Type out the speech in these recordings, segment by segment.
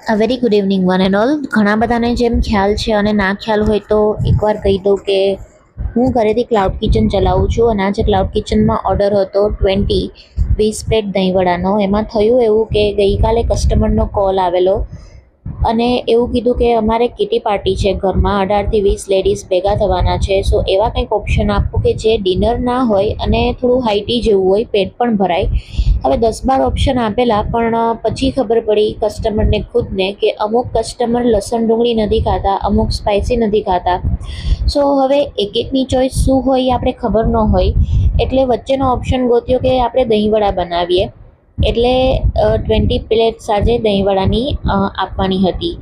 A very good evening one and all. ઘણા બધાને જેમ ખ્યાલ છે અને ના ખ્યાલ હોય તો એકવાર કહી દઉં કે હું ઘરેથી ક્લાઉડ કિચન ચલાવું છું અને આજે ક્લાઉડ કિચનમાં ઓર્ડર હતો 20 પ્લેટ દહીંવડાનો. એમાં થયું એવું કે ગઈકાલે કસ્ટમરનો કોલ આવેલો અને એવું કીધું કે અમારે કિટી પાર્ટી છે ઘરમાં, 18 થી 20 લેડીઝ ભેગા થવાના છે. સો એવા કંઈક ઓપ્શન આપો કે જે ડિનર ના હોય અને થોડું હાઈટી જેવું હોય, પેટ પણ ભરાય. હવે 10-12 ઓપ્શન આપેલા, પણ પછી ખબર પડી કસ્ટમરને ખુદને કે અમુક કસ્ટમર લસણ ડુંગળી નથી ખાતા, અમુક સ્પાઇસી નથી ખાતા. સો હવે એક એકની ચોઈસ શું હોય એ આપણે ખબર ન હોય, એટલે વચ્ચેનો ઓપ્શન ગોત્યો કે આપણે દહીંવડા બનાવીએ. એટલે 20 પ્લેટ્સ આજે દહીંવડાની આપવાની હતી.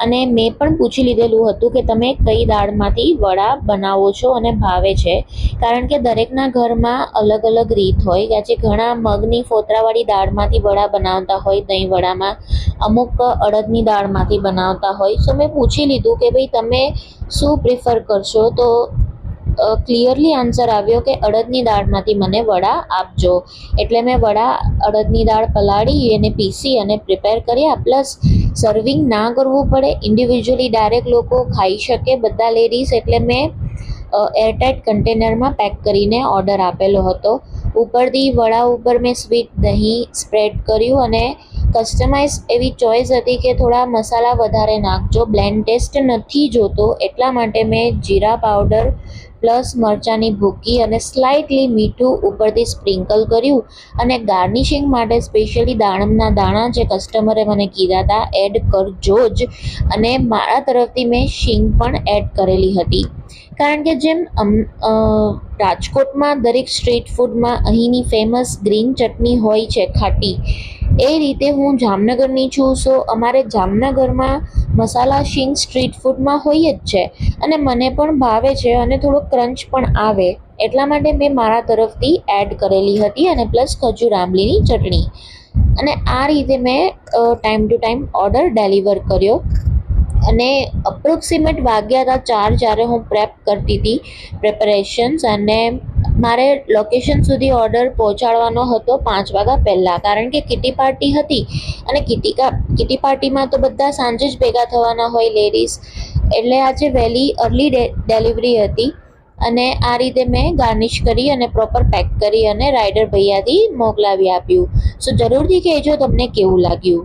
અને મેં પણ પૂછી લીધેલું હતું કે તમે કઈ દાળમાંથી વડા બનાવો છો અને ભાવે છે, કારણ કે દરેકના ઘરમાં અલગ અલગ રીત હોય. આજે ઘણા મગની ફોતરાવાળી દાળમાંથી વડા બનાવતા હોય દહીંવડામાં, અમુક અડદની દાળમાંથી બનાવતા હોય. સો મેં પૂછી લીધું કે ભાઈ તમે શું પ્રિફર કરશો, તો ક્લિયરલી આન્સર આવ્યો કે અડદની દાળમાંથી મને વડા આપજો. એટલે મેં વડા અડદની દાળ પલાળી અને પીસી અને પ્રિપેર કર્યા. પ્લસ સર્વિંગ ના કરવું પડે, ઇન્ડિવિજ્યુઅલી ડાયરેક્ટ લોકો ખાઈ શકે બધા લેડીઝ, એટલે મેં એરટાઇટ કન્ટેનરમાં પેક કરીને ઓર્ડર આપેલો હતો. ઉપરથી વડા ઉપર મેં સ્વીટ દહીં સ્પ્રેડ કર્યું અને કસ્ટમાઇઝ એવી ચોઈસ હતી કે થોડા મસાલા વધારે નાખજો, બ્લેન્ડ ટેસ્ટ નથી જોતો એટલા માટે મેં જીરા પાવડર પ્લસ મરચાંની ભૂકી અને સ્લાઇટલી મીઠું ઉપરથી સ્પ્રિંકલ કર્યું. અને ગાર્નિશિંગ માટે સ્પેશિયલી દાડમના દાણા જે કસ્ટમરે મને કીધા હતા એડ કરજો જ, અને મારા તરફથી મેં શીંગ પણ એડ કરેલી હતી. કારણ કે જેમ રાજકોટમાં દરેક સ્ટ્રીટ ફૂડમાં અહીંની ફેમસ ગ્રીન ચટણી હોય છે ખાટી, એ રીતે હું જામનગરની છું. સો અમારે જામનગરમાં મસાલા શીંગ સ્ટ્રીટ ફૂડમાં હોય જ છે અને મને પણ ભાવે છે અને થોડો ક્રંચ પણ આવે, એટલા માટે મેં મારા તરફથી એડ કરેલી હતી. અને પ્લસ ખજૂર આંબલીની ચટણી. અને આ રીતે મેં time to time order deliver કર્યો. અને અપ્રોક્સિમેટ વાગ્યા હતા 4 જ્યારે હું પ્રેપ કરતી હતી પ્રેપરેશન્સ, અને મારે લોકેશન સુધી ઓર્ડર પહોંચાડવાનો હતો 5 વાગ્યા પહેલાં, કારણ કે કિટી પાર્ટી હતી. અને કિટી પાર્ટીમાં તો બધા સાંજે જ ભેગા થવાના હોય લેડીઝ, એટલે આજે વહેલી અર્લી ડિલિવરી હતી. અને આ રીતે મેં ગાર્નિશ કરી અને પ્રોપર પેક કરી અને રાઇડર ભૈયાથી મોકલાવી આપ્યું. સો જરૂરથી કહેજો તમને કેવું લાગ્યું.